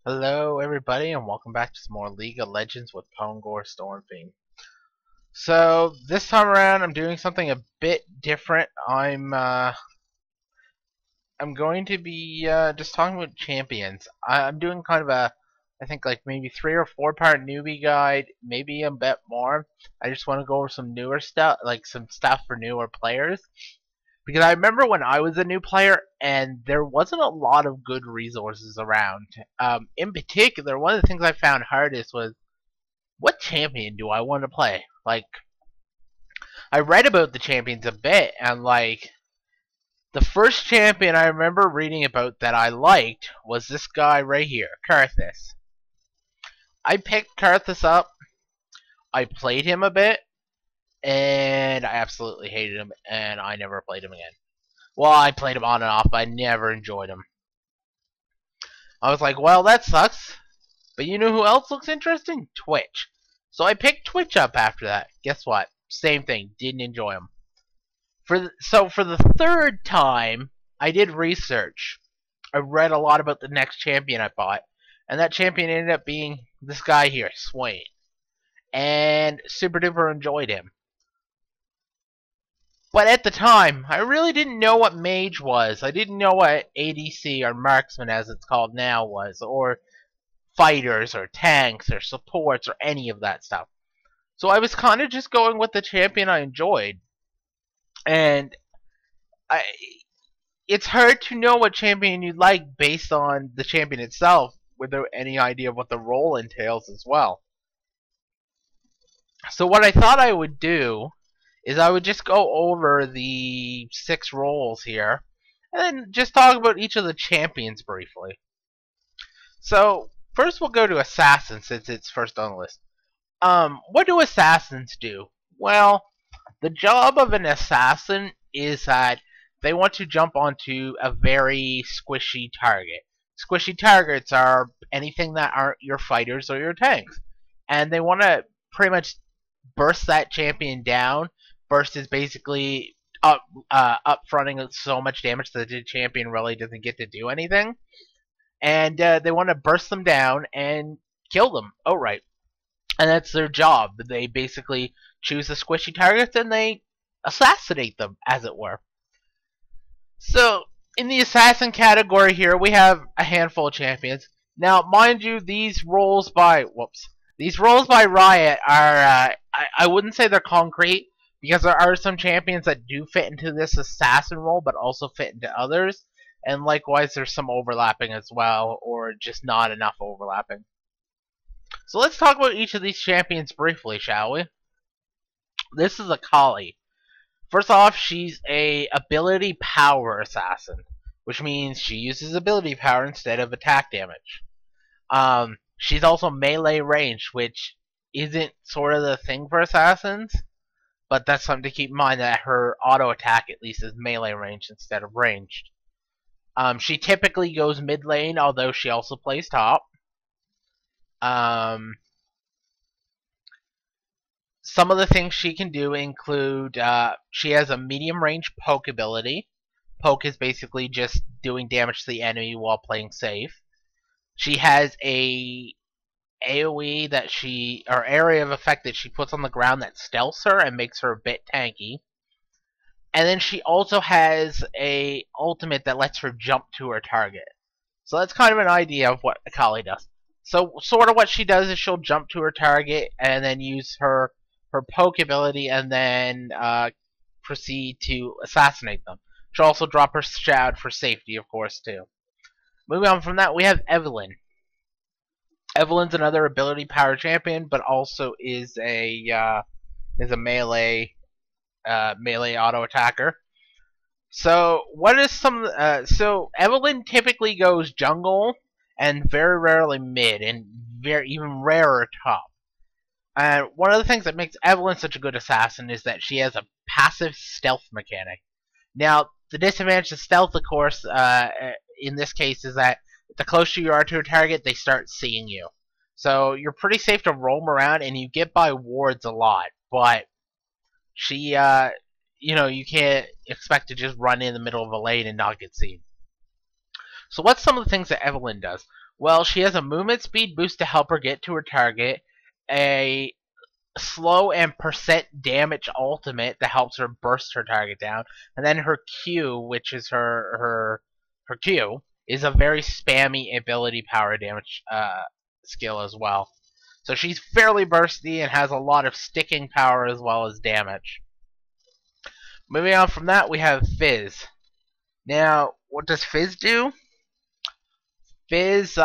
Hello everybody and welcome back to some more League of Legends with PwngoreStormfiend. So this time around I'm doing something a bit different. I'm going to be just talking about champions. I'm doing kind of I think like maybe 3 or 4 part newbie guide, maybe a bit more. I just want to go over some newer stuff, like some stuff for newer players. Because I remember when I was a new player and there wasn't a lot of good resources around. In particular, one of the things I found hardest was what champion do I want to play? Like, I read about the champions a bit, and like, the first champion I remember reading about that I liked was this guy right here, Kha'zix. I picked Kha'zix up, I played him a bit, and I absolutely hated him, and I never played him again. Well, I played him on and off, but I never enjoyed him. I was like, well, that sucks. But you know who else looks interesting? Twitch. So I picked Twitch up after that. Guess what? Same thing. Didn't enjoy him. So for the third time, I did research. I read a lot about the next champion I bought. And that champion ended up being this guy here, Swain. And super duper enjoyed him. But at the time, I really didn't know what mage was. I didn't know what ADC or marksman as it's called now was, or fighters or tanks or supports or any of that stuff. So I was kind of just going with the champion I enjoyed. And it's hard to know what champion you like based on the champion itself without any idea of what the role entails as well. So what I thought I would do is I would just go over the 6 roles here and then just talk about each of the champions briefly. So first we'll go to Assassin since it's first on the list. What do Assassins do? Well, the job of an Assassin is that they want to jump onto a very squishy target. Squishy targets are anything that aren't your fighters or your tanks. And they want to pretty much burst that champion down. Burst is basically up-fronting so much damage that the champion really doesn't get to do anything. And they want to burst them down and kill them outright. And that's their job. They basically choose the squishy targets and they assassinate them, as it were. So, in the assassin category here, we have a handful of champions. Now, mind you, these roles by Riot are, I wouldn't say they're concrete, because there are some champions that do fit into this assassin role, but also fit into others. And likewise, there's some overlapping as well, or just not enough overlapping. So let's talk about each of these champions briefly, shall we? This is Akali. First off, she's a ability power assassin, which means she uses ability power instead of attack damage. She's also melee range, which isn't sort of the thing for assassins, but that's something to keep in mind that her auto attack at least is melee range instead of ranged. She typically goes mid lane, although she also plays top. Some of the things she can do include she has a medium range poke ability. Poke is basically just doing damage to the enemy while playing safe. She has a AoE that or area of effect that she puts on the ground that stealths her and makes her a bit tanky. And then she also has a ultimate that lets her jump to her target. So that's kind of an idea of what Akali does. So sort of what she does is she'll jump to her target and then use her poke ability and then proceed to assassinate them. She'll also drop her shroud for safety, of course, too. Moving on from that, we have Evelyn. Evelyn's another ability power champion, but also is a melee auto attacker. So what is some? So Evelyn typically goes jungle and very rarely mid, and even rarer top. And one of the things that makes Evelyn such a good assassin is that she has a passive stealth mechanic. Now, the disadvantage of stealth, of course, in this case, is that the closer you are to a target, they start seeing you. So you're pretty safe to roam around, and you get by wards a lot. But she, you can't expect to just run in the middle of a lane and not get seen. So what's some of the things that Evelyn does? Well, she has a movement speed boost to help her get to her target, a slow and percent damage ultimate that helps her burst her target down, and then her Q, which is her Q, is a very spammy ability power damage skill as well. So she's fairly bursty and has a lot of sticking power as well as damage. Moving on from that, we have Fizz. Now, what does Fizz do? Fizz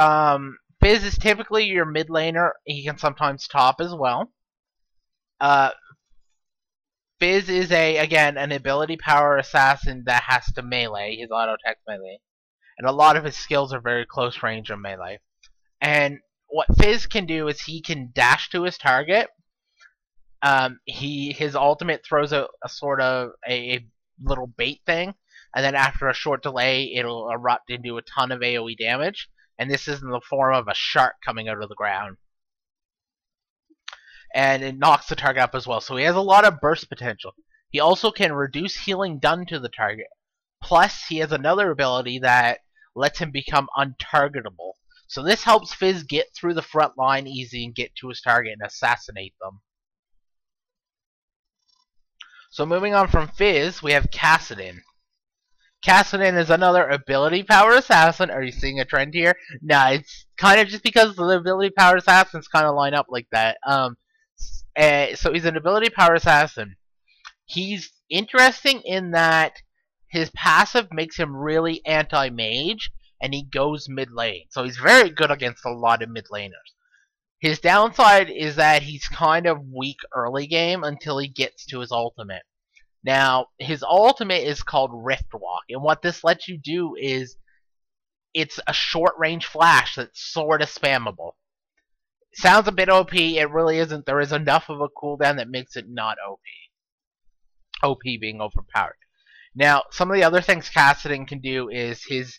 is typically your mid laner. He can sometimes top as well. Uh, Fizz is again an ability power assassin that has to melee. His auto attack melee, and a lot of his skills are very close range of melee. And what Fizz can do is he can dash to his target. His ultimate throws a sort of a little bait thing, and then after a short delay, it'll erupt into a ton of AoE damage. And this is in the form of a shark coming out of the ground. And it knocks the target up as well. So he has a lot of burst potential. He also can reduce healing done to the target. Plus, he has another ability that lets him become untargetable. So this helps Fizz get through the front line easy and get to his target and assassinate them. So moving on from Fizz, we have Kassadin. Kassadin is another ability power assassin. Are you seeing a trend here? Nah, it's kind of just because the ability power assassins kind of line up like that. So he's an ability power assassin. He's interesting in that his passive makes him really anti-mage, and he goes mid lane. So he's very good against a lot of mid laners. His downside is that he's kind of weak early game until he gets to his ultimate. Now, his ultimate is called Rift Walk, and what this lets you do is it's a short range flash that's sort of spammable. Sounds a bit OP, it really isn't. There is enough of a cooldown that makes it not OP. OP being overpowered. Now, some of the other things Kassadin can do is his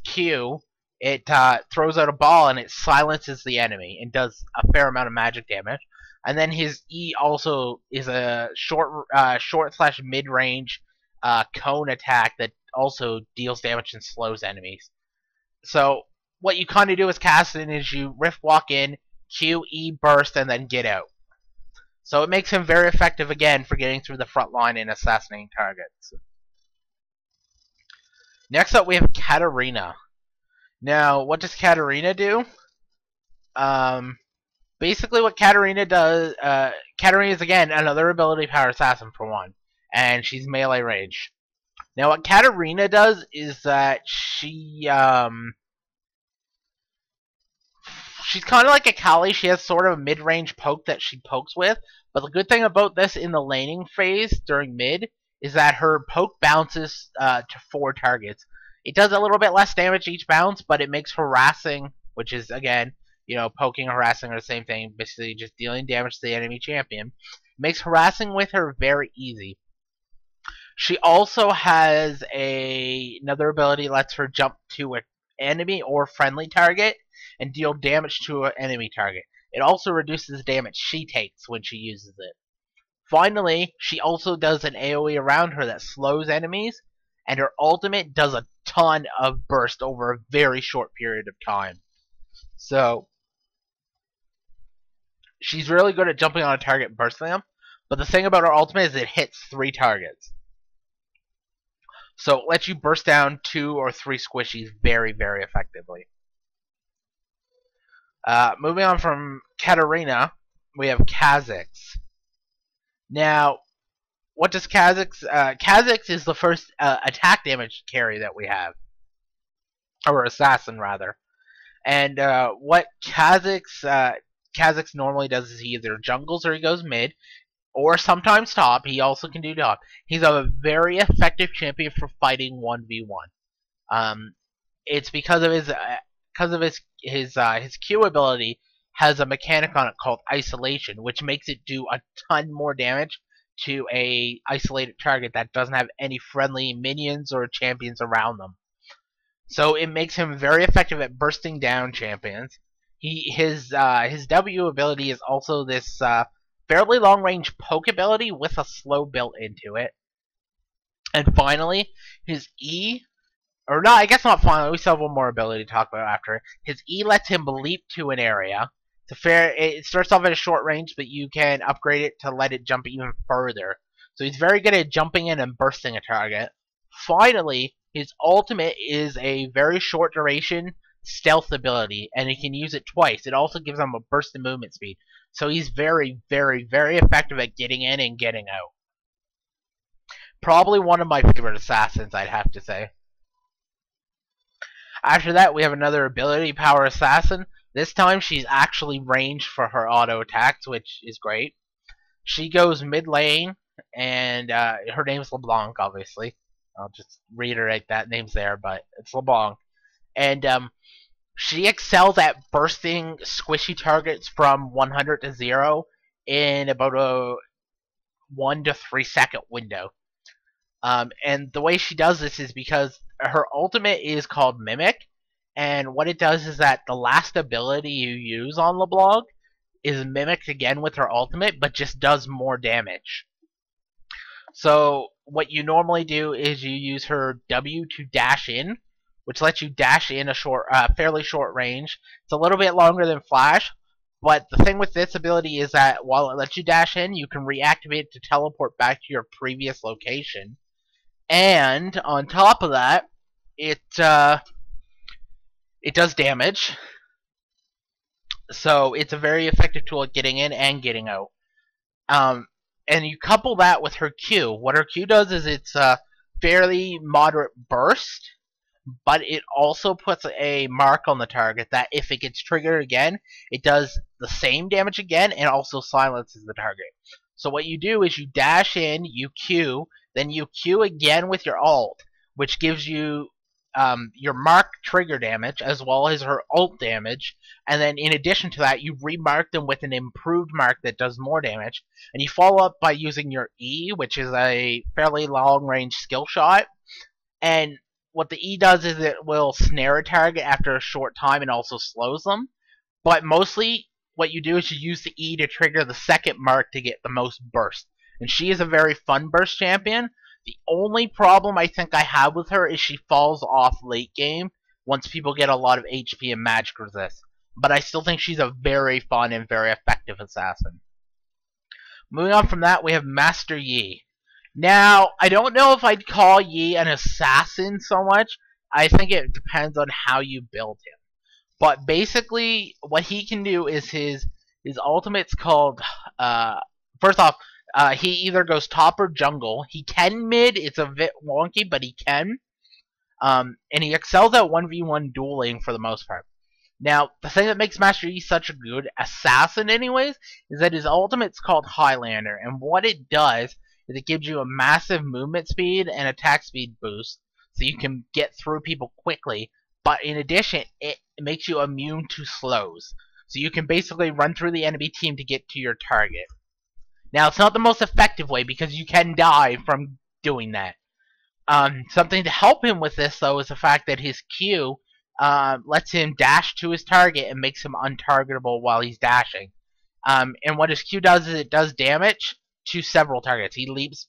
Q, it throws out a ball and it silences the enemy and does a fair amount of magic damage. And then his E also is a short slash mid range cone attack that also deals damage and slows enemies. So what you kind of do as Kassadin is you Rift Walk in, Q, E, burst, and then get out. So it makes him very effective again for getting through the front line and assassinating targets. Next up we have Katarina. Now, what does Katarina do? Basically what Katarina does, Katarina is again another ability power assassin for one, and she's melee range. Now what Katarina does is that she's kind of like a Kali. She has sort of a mid-range poke that she pokes with, but the good thing about this in the laning phase during mid is that her poke bounces to 4 targets. It does a little bit less damage each bounce, but it makes harassing, which is again, you know, poking and harassing are the same thing, basically just dealing damage to the enemy champion. Makes harassing with her very easy. She also has another ability that lets her jump to an enemy or friendly target and deal damage to an enemy target. It also reduces the damage she takes when she uses it. Finally, she also does an AoE around her that slows enemies, and her ultimate does a ton of burst over a very short period of time. So she's really good at jumping on a target and bursting them, but the thing about her ultimate is it hits 3 targets. So it lets you burst down 2 or 3 squishies very, very effectively. Moving on from Katarina, we have Kha'zix. Now, what does Kha'zix... Kha'zix is the first attack damage carry that we have. Or assassin, rather. And what Kha'zix normally does is he either jungles or he goes mid, or sometimes top. He also can do top. He's a very effective champion for fighting 1v1. It's because of his Q ability has a mechanic on it called isolation, which makes it do a ton more damage to a isolated target that doesn't have any friendly minions or champions around them. So it makes him very effective at bursting down champions. His W ability is also this fairly long range poke ability with a slow built into it. And finally, his E or not, I guess not finally, we still have one more ability to talk about after. His E lets him leap to an area. It starts off at a short range, but you can upgrade it to let it jump even further. So he's very good at jumping in and bursting a target. Finally, his ultimate is a very short duration stealth ability, and he can use it twice. It also gives him a burst in movement speed. So he's very, very, very effective at getting in and getting out. Probably one of my favorite assassins, I'd have to say. After that, we have another ability, Power Assassin. This time, she's actually ranged for her auto attacks, which is great. She goes mid lane, and her name's LeBlanc, obviously. I'll just reiterate that name's there, but it's LeBlanc. And she excels at bursting squishy targets from 100 to 0 in about a 1 to 3 second window. And the way she does this is because her ultimate is called Mimic, and what it does is that the last ability you use on LeBlanc is mimicked again with her ultimate, but just does more damage. So what you normally do is you use her W to dash in, which lets you dash in a fairly short range. It's a little bit longer than Flash, but the thing with this ability is that while it lets you dash in, you can reactivate it to teleport back to your previous location. And on top of that, it does damage. So it's a very effective tool at getting in and getting out. And you couple that with her Q. What her Q does is it's a fairly moderate burst, but it also puts a mark on the target that if it gets triggered again, it does the same damage again and also silences the target. So what you do is you dash in, you Q, then you Q again with your ult, which gives you your mark trigger damage as well as her ult damage, and then in addition to that you remark them with an improved mark that does more damage, and you follow up by using your E, which is a fairly long range skill shot. And what the E does is it will snare a target after a short time and also slows them, but mostly what you do is you use the E to trigger the second mark to get the most burst. And she is a very fun burst champion. The only problem I think I have with her is she falls off late game once people get a lot of HP and magic resist. But I still think she's a very fun and very effective assassin. Moving on from that, we have Master Yi. Now, I don't know if I'd call Yi an assassin so much. I think it depends on how you build him. But basically, what he can do is his ultimate's called, first off, he either goes top or jungle. He can mid. It's a bit wonky, but he can. And he excels at 1v1 dueling for the most part. Now, the thing that makes Master Yi such a good assassin anyways is that his ultimate's called Highlander. And what it does is it gives you a massive movement speed and attack speed boost, so you can get through people quickly. But in addition, it makes you immune to slows. So you can basically run through the enemy team to get to your target. Now, it's not the most effective way because you can die from doing that. Something to help him with this, though, is the fact that his Q lets him dash to his target and makes him untargetable while he's dashing. And what his Q does is it does damage to several targets. He leaps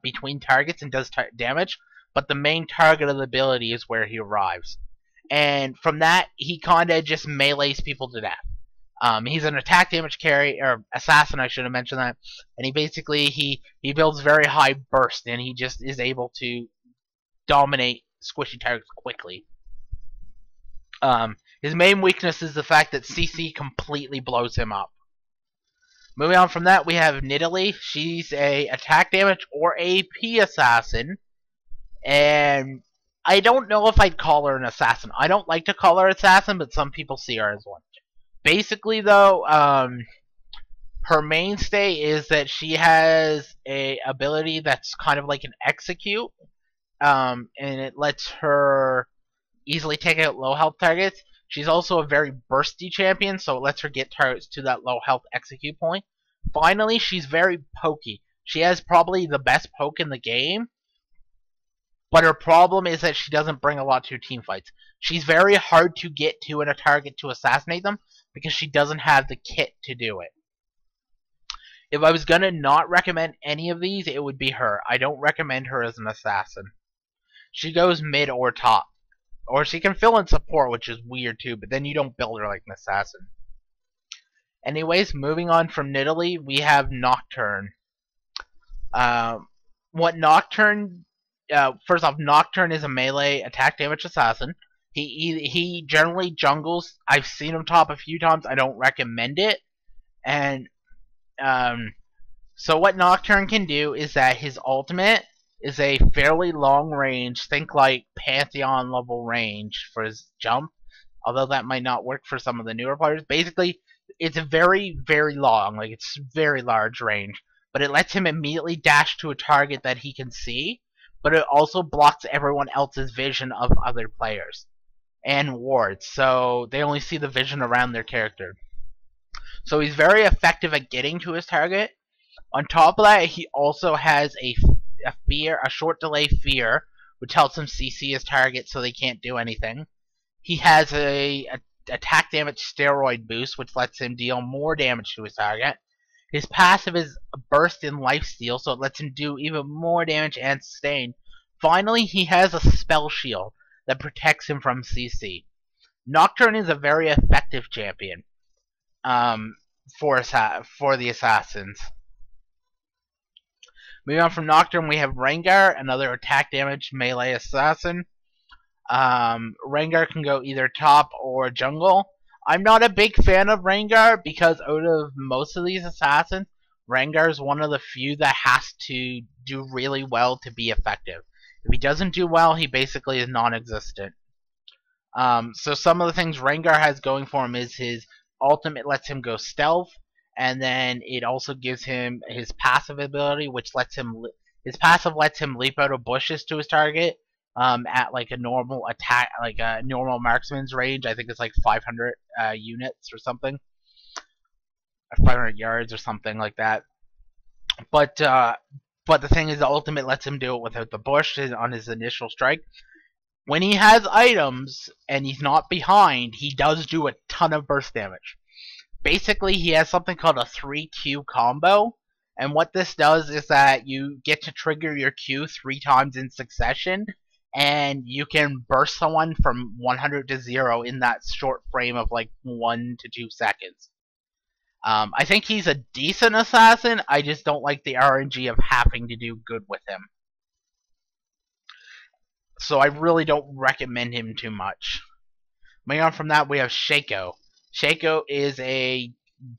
between targets and does damage, but the main target of the ability is where he arrives. And from that, he kind of just melees people to death. He's an attack damage carry, or assassin, I should have mentioned that. And he basically, he builds very high burst, and he just is able to dominate squishy targets quickly. His main weakness is the fact that CC completely blows him up. Moving on from that, we have Nidalee. She's a attack damage or AP assassin. And I don't know if I'd call her an assassin. I don't like to call her assassin, but some people see her as one. Basically, though, her mainstay is that she has a ability that's kind of like an execute, and it lets her easily take out low health targets. She's also a very bursty champion, so it lets her get targets to that low health execute point. Finally, she's very pokey. She has probably the best poke in the game, but her problem is that she doesn't bring a lot to team fights. She's very hard to get to in a target to assassinate them because she doesn't have the kit to do it. If I was going to not recommend any of these, it would be her. I don't recommend her as an assassin. She goes mid or top. Or she can fill in support, which is weird too, but then you don't build her like an assassin. Anyways, moving on from Nidalee, we have Nocturne. What Nocturne... first off, Nocturne is a melee attack damage assassin. He generally jungles. I've seen him top a few times. I don't recommend it. And so what Nocturne can do is that his ultimate is a fairly long range, think like Pantheon level range for his jump, although that might not work for some of the newer players. Basically, it's a very, very long, like it's very large range, but it lets him immediately dash to a target that he can see, but it also blocks everyone else's vision of other players and wards, so they only see the vision around their character. So he's very effective at getting to his target. On top of that, he also has a short delay fear, which helps him CC his target so they can't do anything. He has a attack damage steroid boost, which lets him deal more damage to his target. His passive is a burst in lifesteal, so it lets him do even more damage and sustain. Finally, he has a spell shield that protects him from CC. Nocturne is a very effective champion for the assassins. Moving on from Nocturne, we have Rengar, another attack damage melee assassin. Rengar can go either top or jungle. I'm not a big fan of Rengar because out of most of these assassins, Rengar is one of the few that has to do really well to be effective. If he doesn't do well, he basically is non-existent. So some of the things Rengar has going for him is his ultimate lets him go stealth, and then it also gives him his passive ability, which lets him leap out of bushes to his target at like a normal attack, like a normal marksman's range. I think it's like 500 units or something, 500 yards or something like that. But the thing is, the ultimate lets him do it without the bush on his initial strike. When he has items and he's not behind, he does do a ton of burst damage. Basically, he has something called a 3Q combo, and what this does is that you get to trigger your Q 3 times in succession, and you can burst someone from 100 to 0 in that short frame of like 1 to 2 seconds. I think he's a decent assassin, I just don't like the RNG of having to do good with him. So I really don't recommend him too much. Moving on from that, we have Shiancoe. Shiancoe is a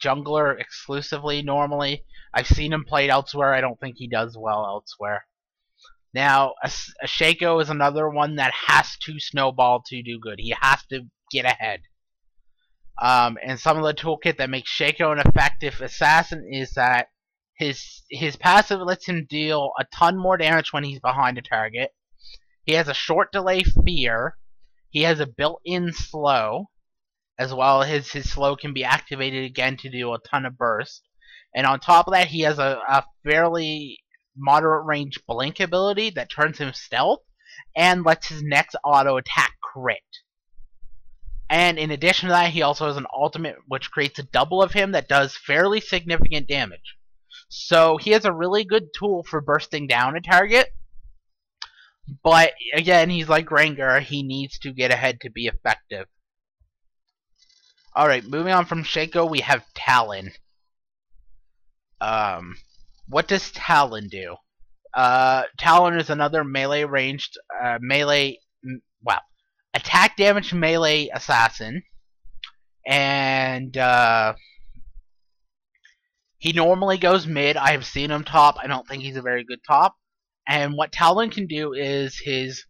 jungler exclusively normally. I've seen him played elsewhere. I don't think he does well elsewhere. Now, a Shiancoe is another one that has to snowball to do good. He has to get ahead. And some of the toolkit that makes Shiancoe an effective assassin is that his passive lets him deal a ton more damage when he's behind a target. He has a short delay fear. He has a built-in slow, as well as his slow can be activated again to do a ton of burst. And on top of that, he has a fairly moderate range blink ability that turns him stealth and lets his next auto attack crit. And in addition to that, he also has an ultimate which creates a double of him that does fairly significant damage. So he has a really good tool for bursting down a target. But again, he's like Rengar, he needs to get ahead to be effective. Alright, moving on from Shiancoe, we have Talon. What does Talon do? Talon is another melee ranged, attack damage melee assassin. And, he normally goes mid. I have seen him top. I don't think he's a very good top. And what Talon can do is his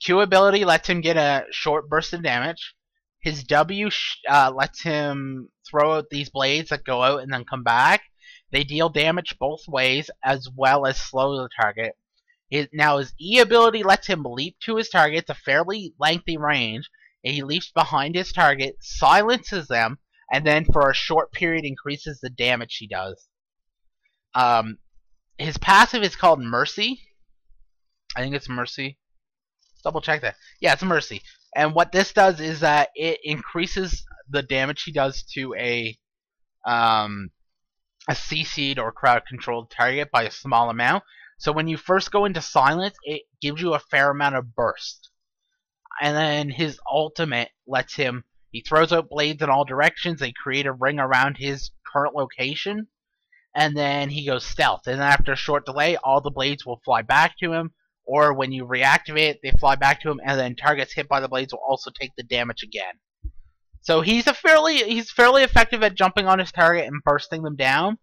Q ability lets him get a short burst of damage. His W lets him throw out these blades that go out and then come back. They deal damage both ways, as well as slow the target. Now his E ability lets him leap to his target. It's a fairly lengthy range. And he leaps behind his target, silences them, and then for a short period increases the damage he does. His passive is called Mercy. I think it's Mercy. Double check that. Yeah, it's Mercy. And what this does is that it increases the damage he does to a CC'd or crowd controlled target by a small amount. So when you first go into silence, it gives you a fair amount of burst. and then his ultimate lets him. He throws out blades in all directions. They create a ring around his current location, and then he goes stealth. And then after a short delay, all the blades will fly back to him. Or when you reactivate, they fly back to him, and then targets hit by the blades will also take the damage again. So he's fairly effective at jumping on his target and bursting them down.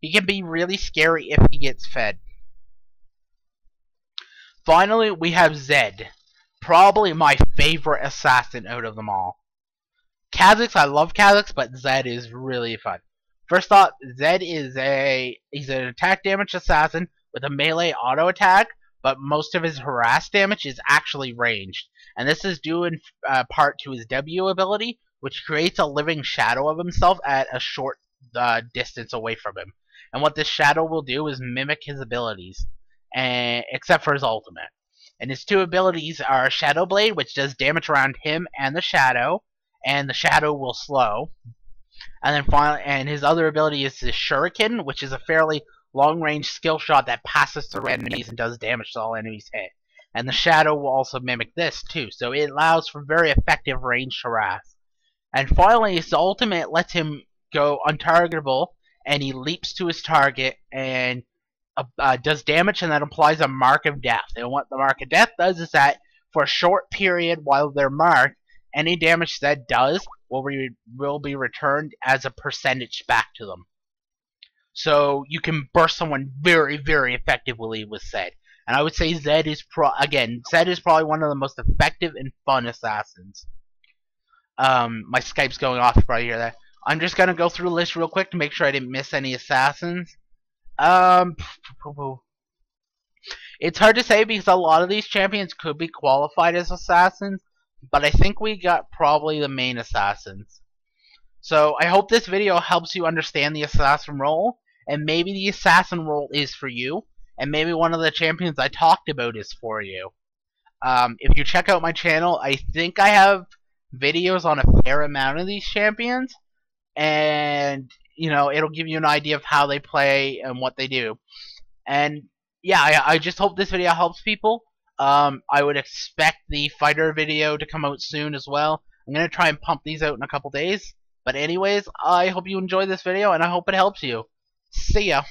He can be really scary if he gets fed. Finally, we have Zedd, probably my favorite assassin out of them all. Kha'zix, I love Kha'zix, but Zedd is really fun. First off, Zedd is he's an attack damage assassin with a melee auto attack, but most of his harass damage is actually ranged. And this is due in part to his W ability, which creates a living shadow of himself at a short distance away from him. And what this shadow will do is mimic his abilities, except for his ultimate. And his two abilities are Shadow Blade, which does damage around him and the shadow will slow. And then finally, and his other ability is his Shuriken, which is a fairly long-range skill shot that passes through enemies and does damage to all enemies hit. And the shadow will also mimic this too, so it allows for very effective ranged harass. And finally, his ultimate lets him go untargetable, and he leaps to his target and does damage, and that applies a Mark of Death. And what the Mark of Death does is that for a short period while they're marked, any damage that does will be returned as a percentage back to them. So you can burst someone very, very effectively with Zedd. And I would say Zedd is probably one of the most effective and fun assassins. My Skype's going off if I hear that. I'm just gonna go through the list real quick to make sure I didn't miss any assassins. It's hard to say because a lot of these champions could be qualified as assassins, but I think we got probably the main assassins. So I hope this video helps you understand the assassin role, and maybe the assassin role is for you, and maybe one of the champions I talked about is for you. If you check out my channel, I think I have videos on a fair amount of these champions, and it'll give you an idea of how they play and what they do. And yeah, I just hope this video helps people. I would expect the fighter video to come out soon as well. I'm going to try and pump these out in a couple days. But anyways, I hope you enjoyed this video, and I hope it helps you. See ya.